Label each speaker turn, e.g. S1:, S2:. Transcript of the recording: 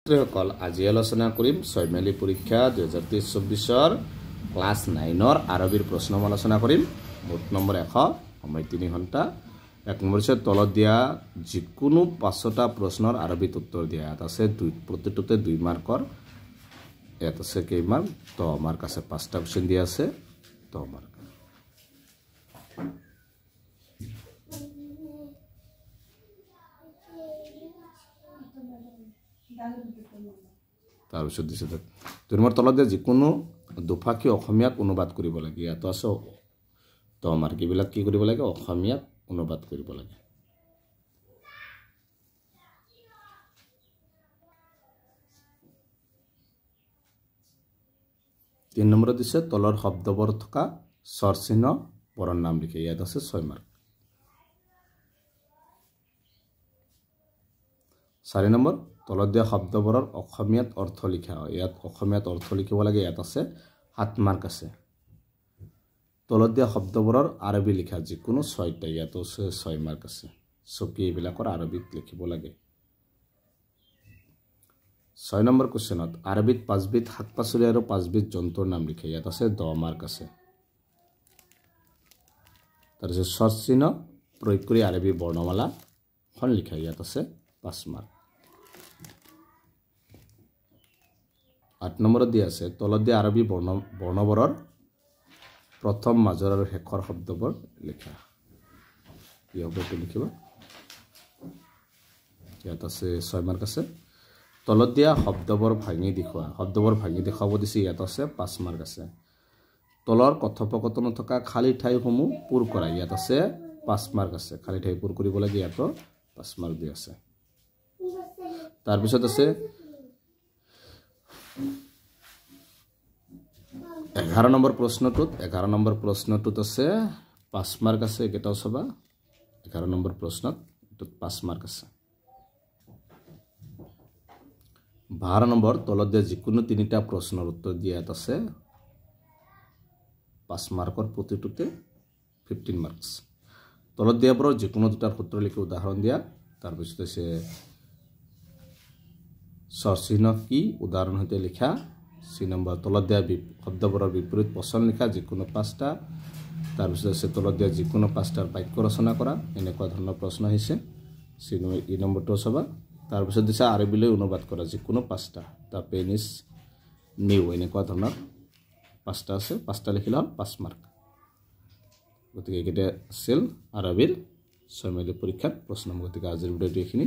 S1: সকল আজি আলোচনা কৰিম ছয়মাইলী পৰীক্ষা 2023-24 ক্লাছ 9 আৰবীৰ প্ৰশ্ন আলোচনা কৰিম। মোট নম্বৰ 100, সময় 3 ঘণ্টা। 1 নম্বৰ হৈছে তলত দিয়া যিকোনো 5টা প্ৰশ্নৰ আৰবীত উত্তৰ দিয়া। ইয়াত আছে প্ৰতিটোতে 2 মাৰ্কৰ। ইয়াত আছে কেই মাৰ্ক? 10 মাৰ্ক আছে। 5টা কোৱেশ্চন দিয়া আছে, 10 মাৰ্ক। তাৰপিছত দিছে 2 নম্বৰ তলত দিয়া যিকোনো দুফাকি অসমীয়াত অনুবাদ কৰিব লাগে। ইয়াত আছে 10 মাৰ্ক। এইবিলাক কি কৰিব লাগে? অসমীয়াত অনুবাদ কৰিব লাগে। তিন নম্বৰত দিছে তলৰ শব্দবোৰ থকা স্বৰচিহ্ন বৰৰ নাম লিখে। ইয়াত আছে 6 মাৰ্ক। 4 নম্বৰ তলত দিয়া শব্দবোৰৰ অসমীয়াত অৰ্থ লিখা হয়। ইয়াত অসমীয়াত অৰ্থ লিখিব লাগে। ইয়াত আছে 7 মাৰ্ক আছে। তলত দিয়া শব্দবোৰৰ আৰবী লিখা যিকোনো 6টা। ইয়াত আছে 6 মাৰ্ক আছে। চকী এইবিলাকৰ আৰবীত লিখিব লাগে। 6 নম্বৰ কুৱেশ্যনত আৰবীত 5বিধ শাক পাচলি আৰু 5বিধ জন্তুৰ নাম লিখে। ইয়াত আছে 10 মাৰ্ক আছে। তাৰপিছত স্বৰচিহ্ন প্ৰয়োগ কৰি আৰবী বৰ্ণমালাখন লিখা। ইয়াত আছে 5 মাৰ্ক। 8 নম্বৰত দিয়া আছে তলত দিয়া আৰবী বৰ্ণবোৰৰ প্ৰথম, মাজৰ আৰু শেষৰ শব্দবোৰ লিখা। কি হ'ব এইটো লিখিব। ইয়াত আছে 6 মাৰ্ক আছে। তলত দিয়া শব্দবোৰ ভাঙি দেখুওৱা। শব্দবোৰ ভাঙি দেখুৱাব দিছে। ইয়াত আছে 5 মাৰ্ক আছে। তলৰ কথোপকথনত থকা খালী ঠাইসমূহ পূৰ কৰা। ইয়াত আছে 5 মাৰ্ক আছে। খালী ঠাই পূৰ কৰিব লাগে। ইয়াতো 5 মাৰ্ক দি আছে। তাৰপিছত আছে 11 নম্বৰ প্ৰশ্নটোত আছে 5 মাৰ্ক আছে। একেটাও চাবা। 11 নম্বৰ প্ৰশ্নত 5 মাৰ্ক আছে। 12 নম্বৰ তলত দিয়া যিকোনো 3টা প্ৰশ্নৰ উত্তৰ দিয়া। ইয়াত আছে 5 মাৰ্কৰ প্ৰতিটোতে 15 মাৰ্কছ। তলত দিয়াবোৰৰ যিকোনো 2টাৰ সূত্ৰ লিখি উদাহৰণ দিয়া। তাৰপিছত আছে স্বৰচিহ্ন কি উদাহৰণ সৈতে লিখা। 3 নম্বৰ তলত দিয়া শব্দবোৰৰ বিপৰীত বচন লিখা যিকোনো 5টা। তাৰপিছত আছে তলত দিয়া যিকোনো 5টাৰ বাক্য ৰচনা কৰা। এনেকুৱা ধৰণৰ প্ৰশ্ন আহিছে। এই নম্বৰটো চাবা। তাৰপিছত দিছে আৰবীলৈ অনুবাদ কৰা যিকোনো 5টা। The pen is new. এনেকুৱা ধৰণৰ 5টা আছে। 5টা লিখিলে হ'ল 5 মাৰ্ক। গতিকে এইকেইটা আছিল আৰবীৰ ছয়মাইলী পৰীক্ষাত প্ৰশ্ন। গতিকে আজিৰ ভিডিঅ'টো এইখিনি।